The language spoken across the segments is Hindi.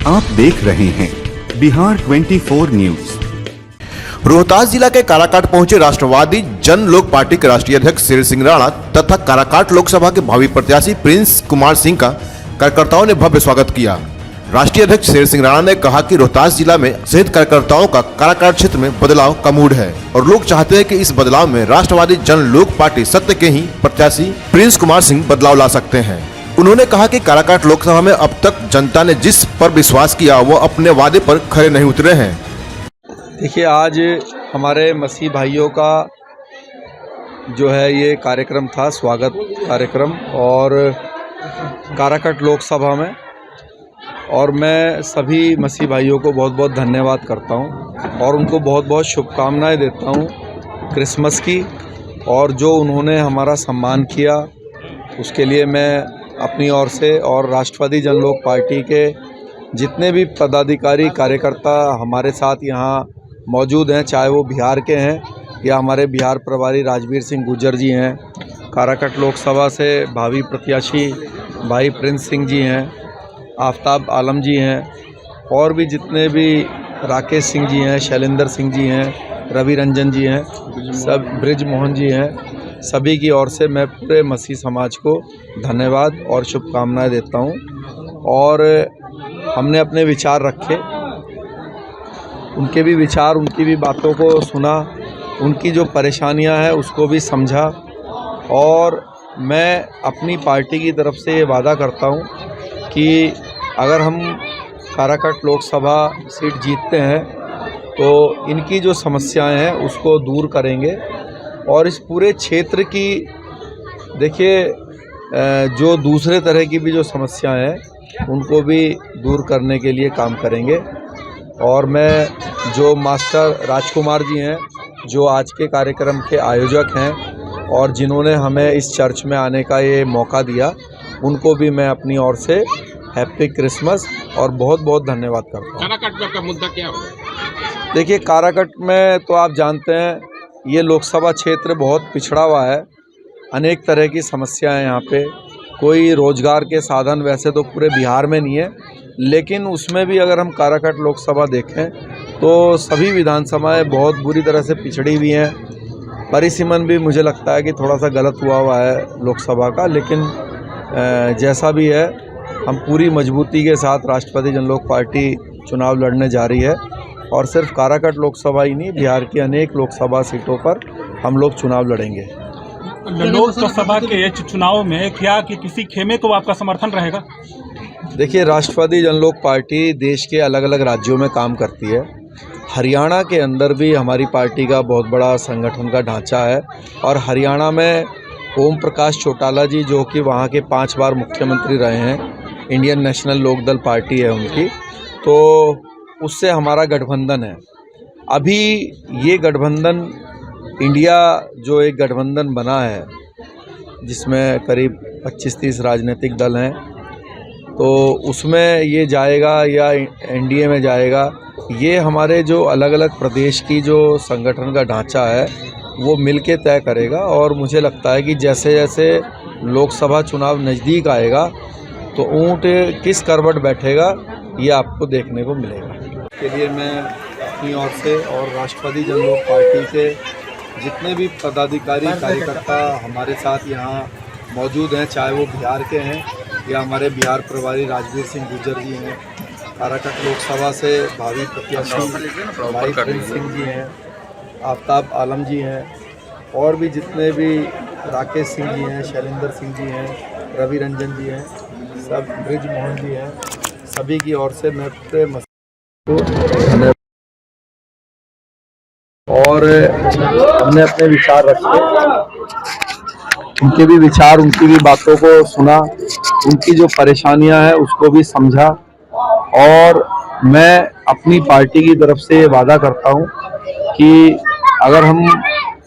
आप देख रहे हैं बिहार 24 न्यूज। रोहतास जिला के काराकाट पहुंचे राष्ट्रवादी जन लोक पार्टी के राष्ट्रीय अध्यक्ष शेर सिंह राणा तथा काराकाट लोकसभा के भावी प्रत्याशी प्रिंस कुमार सिंह का कार्यकर्ताओं ने भव्य स्वागत किया। राष्ट्रीय अध्यक्ष शेर सिंह राणा ने कहा कि रोहतास जिला में शहीद कार्यकर्ताओं का काराकाट क्षेत्र में बदलाव का मूड है और लोग चाहते हैं कि इस बदलाव में राष्ट्रवादी जन लोक पार्टी सत्य के ही प्रत्याशी प्रिंस कुमार सिंह बदलाव ला सकते हैं। उन्होंने कहा कि काराकाट लोकसभा में अब तक जनता ने जिस पर विश्वास किया वो अपने वादे पर खरे नहीं उतरे हैं। देखिए, आज हमारे मसीह भाइयों का जो है ये कार्यक्रम था, स्वागत कार्यक्रम और काराकाट लोकसभा में, और मैं सभी मसीह भाइयों को बहुत बहुत धन्यवाद करता हूं और उनको बहुत बहुत शुभकामनाएं देता हूं क्रिसमस की। और जो उन्होंने हमारा सम्मान किया उसके लिए मैं अपनी ओर से और राष्ट्रवादी जन लोक पार्टी के जितने भी पदाधिकारी कार्यकर्ता हमारे साथ यहाँ मौजूद हैं, चाहे वो बिहार के हैं या हमारे बिहार प्रभारी राजवीर सिंह गुर्जर जी हैं, काराकाट लोकसभा से भावी प्रत्याशी भाई प्रिंस सिंह जी हैं, आफ्ताब आलम जी हैं, और भी जितने भी राकेश सिंह जी हैं, शैलेंद्र सिंह जी हैं, रवि रंजन जी हैं, सब ब्रिज मोहन जी हैं, सभी की ओर से मैं पूरे मसीह समाज को धन्यवाद और शुभकामनाएं देता हूं। और हमने अपने विचार रखे, उनके भी विचार, उनकी भी बातों को सुना, उनकी जो परेशानियां हैं उसको भी समझा, और मैं अपनी पार्टी की तरफ से ये वादा करता हूं कि अगर हम काराकाट लोकसभा सीट जीतते हैं तो इनकी जो समस्याएं हैं उसको दूर करेंगे और इस पूरे क्षेत्र की, देखिए, जो दूसरे तरह की भी जो समस्याएं हैं उनको भी दूर करने के लिए काम करेंगे। और मैं जो मास्टर राजकुमार जी हैं, जो आज के कार्यक्रम के आयोजक हैं और जिन्होंने हमें इस चर्च में आने का ये मौका दिया, उनको भी मैं अपनी ओर से हैप्पी क्रिसमस और बहुत बहुत धन्यवाद करता हूँ। काराकाट का मुद्दा क्या होगा? देखिए, काराकाट में तो आप जानते हैं ये लोकसभा क्षेत्र बहुत पिछड़ा हुआ है, अनेक तरह की समस्याएं यहाँ पे, कोई रोजगार के साधन वैसे तो पूरे बिहार में नहीं है, लेकिन उसमें भी अगर हम काराकाट लोकसभा देखें तो सभी विधानसभाएं बहुत बुरी तरह से पिछड़ी हुई हैं। परिसीमन भी मुझे लगता है कि थोड़ा सा गलत हुआ है लोकसभा का, लेकिन जैसा भी है हम पूरी मजबूती के साथ राष्ट्रवादी जन लोक पार्टी चुनाव लड़ने जा रही है और सिर्फ काराकाट लोकसभा ही नहीं, बिहार की अनेक लोकसभा सीटों पर हम लोग चुनाव लड़ेंगे। लोकसभा के चुनाव में क्या कि किसी खेमे को आपका समर्थन रहेगा? देखिए, राष्ट्रवादी जन लोक पार्टी देश के अलग अलग राज्यों में काम करती है। हरियाणा के अंदर भी हमारी पार्टी का बहुत बड़ा संगठन का ढांचा है और हरियाणा में ओम प्रकाश चौटाला जी, जो कि वहाँ के 5 बार मुख्यमंत्री रहे हैं, इंडियन नेशनल लोकदल पार्टी है उनकी, तो उससे हमारा गठबंधन है। अभी ये गठबंधन इंडिया जो एक गठबंधन बना है जिसमें करीब 25-30 राजनीतिक दल हैं, तो उसमें ये जाएगा या एनडीए में जाएगा, ये हमारे जो अलग अलग प्रदेश की जो संगठन का ढांचा है वो मिलके तय करेगा। और मुझे लगता है कि जैसे जैसे लोकसभा चुनाव नज़दीक आएगा तो ऊंट किस करवट बैठेगा ये आपको देखने को मिलेगा। के लिए मैं अपनी ओर से और राष्ट्रवादी जन लोक पार्टी के जितने भी पदाधिकारी कार्यकर्ता हमारे साथ यहाँ मौजूद हैं, चाहे वो बिहार के हैं या हमारे बिहार प्रभारी राजवीर सिंह गुर्जर जी हैं, काराकाट लोकसभा से भावी प्रत्याशी भाई प्रिंस सिंह जी हैं, आफ्ताब आलम जी हैं, और भी जितने भी राकेश सिंह जी हैं, शैलेंद्र सिंह जी हैं, रवि रंजन जी हैं, सब ब्रिज मोहन जी हैं, सभी की ओर से मैं पूरे धन्यवाद। और हमने अपने विचार रखे, उनके भी विचार, उनकी भी बातों को सुना, उनकी जो परेशानियां हैं उसको भी समझा, और मैं अपनी पार्टी की तरफ से वादा करता हूं कि अगर हम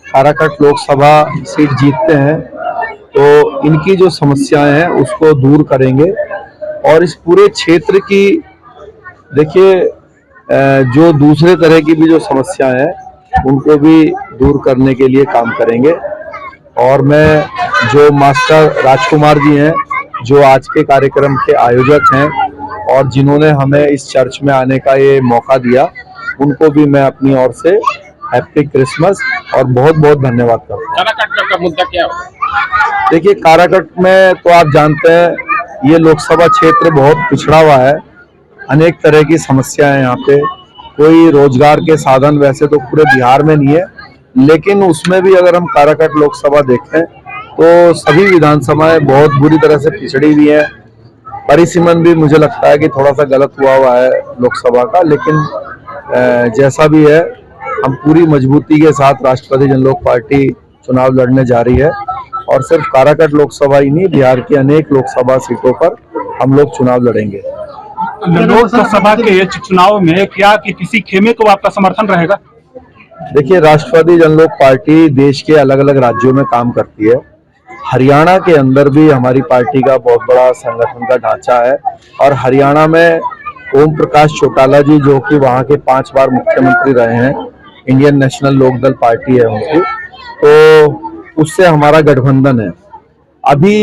काराकाट लोकसभा सीट जीतते हैं तो इनकी जो समस्याएं हैं उसको दूर करेंगे और इस पूरे क्षेत्र की, देखिए, जो दूसरे तरह की भी जो समस्याएं हैं उनको भी दूर करने के लिए काम करेंगे। और मैं जो मास्टर राजकुमार जी हैं, जो आज के कार्यक्रम के आयोजक हैं और जिन्होंने हमें इस चर्च में आने का ये मौका दिया, उनको भी मैं अपनी ओर से हैप्पी क्रिसमस और बहुत बहुत धन्यवाद करता हूँ। काराकाट का मुद्दा क्या होगा? देखिए, काराकाट में तो आप जानते हैं ये लोकसभा क्षेत्र बहुत पिछड़ा हुआ है, अनेक तरह की समस्या है यहाँ पे। कोई रोजगार के साधन वैसे तो पूरे बिहार में नहीं है, लेकिन उसमें भी अगर हम काराकाट लोकसभा देखें तो सभी विधानसभाएं बहुत बुरी तरह से पिछड़ी हुई है। परिसीमन भी मुझे लगता है कि थोड़ा सा गलत हुआ है लोकसभा का, लेकिन जैसा भी है हम पूरी मजबूती के साथ राष्ट्रवादी जनलोक पार्टी चुनाव लड़ने जा रही है और सिर्फ काराकाट लोकसभा ही नहीं, बिहार की अनेक लोकसभा सीटों पर हम लोग चुनाव लड़ेंगे। लोकसभा के ये चुनाव में क्या कि किसी खेमे को आपका समर्थन रहेगा? देखिए, राष्ट्रवादी जनलोक पार्टी देश के अलग अलग राज्यों में काम करती है। हरियाणा के अंदर भी हमारी पार्टी का बहुत बड़ा संगठन का ढांचा है और हरियाणा में ओम प्रकाश चौटाला जी, जो कि वहाँ के 5 बार मुख्यमंत्री रहे हैं, इंडियन नेशनल लोकदल पार्टी है उनकी, तो उससे हमारा गठबंधन है। अभी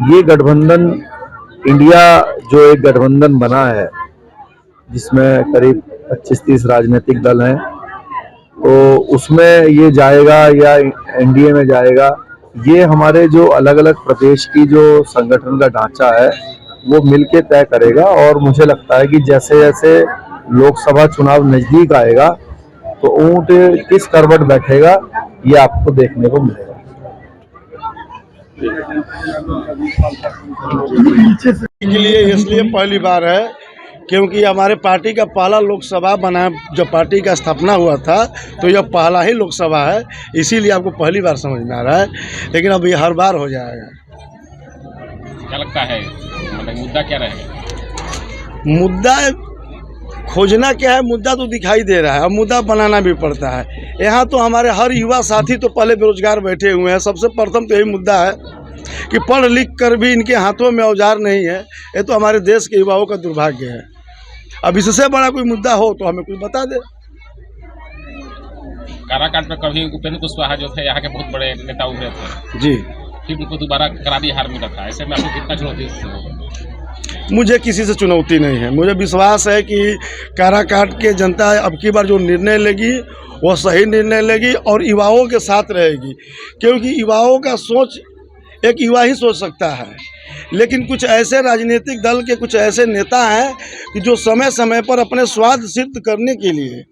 ये गठबंधन इंडिया जो एक गठबंधन बना है जिसमें करीब 25-30 राजनीतिक दल हैं, तो उसमें ये जाएगा या एनडीए में जाएगा, ये हमारे जो अलग अलग प्रदेश की जो संगठन का ढांचा है वो मिलके तय करेगा। और मुझे लगता है कि जैसे जैसे लोकसभा चुनाव नजदीक आएगा तो ऊंट किस करवट बैठेगा ये आपको देखने को मिलेगा। के लिए इसलिए पहली बार है क्योंकि हमारे पार्टी का पहला लोकसभा बना, जब पार्टी का स्थापना हुआ था तो यह पहला ही लोकसभा है, इसीलिए आपको पहली बार समझ में आ रहा है, लेकिन अब ये हर बार हो जाएगा। क्या लगता है, मतलब मुद्दा क्या रहेगा? मुद्दा खोजना क्या है, मुद्दा तो दिखाई दे रहा है, अब मुद्दा बनाना भी पड़ता है। यहाँ तो हमारे हर युवा साथी तो पहले बेरोजगार बैठे हुए हैं। सबसे प्रथम तो यही मुद्दा है कि पढ़ लिख कर भी इनके हाथों में औजार नहीं है। ये तो हमारे देश के युवाओं का दुर्भाग्य है। अब इससे बड़ा कोई मुद्दा हो तो हमें कोई बता दे। काराकाट में कभी उपेंद्र कुशवाहा जो थे यहाँ के बहुत बड़े नेता उभरे थे जी, फिर उनको दोबारा करारी हार मिला था, ऐसे में आपको कितना चुनौती? मुझे किसी से चुनौती नहीं है। मुझे विश्वास है कि काराकाट के जनता अब की बार जो निर्णय लेगी वो सही निर्णय लेगी और युवाओं के साथ रहेगी, क्योंकि युवाओं का सोच एक युवा ही सोच सकता है। लेकिन कुछ ऐसे राजनीतिक दल के कुछ ऐसे नेता हैं कि जो समय समय पर अपने स्वार्थ सिद्ध करने के लिए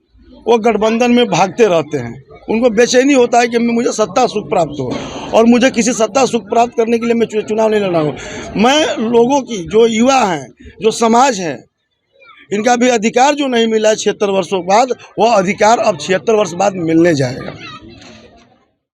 वो गठबंधन में भागते रहते हैं। उनको बेचैनी होता है कि मुझे सत्ता सुख प्राप्त हो, और मुझे किसी सत्ता सुख प्राप्त करने के लिए मैं चुनाव नहीं लड़ा हूँ। मैं लोगों की, जो युवा हैं, जो समाज है, इनका भी अधिकार जो नहीं मिला है 76 वर्षों बाद, वह अधिकार अब 76 वर्ष बाद मिलने जाएगा।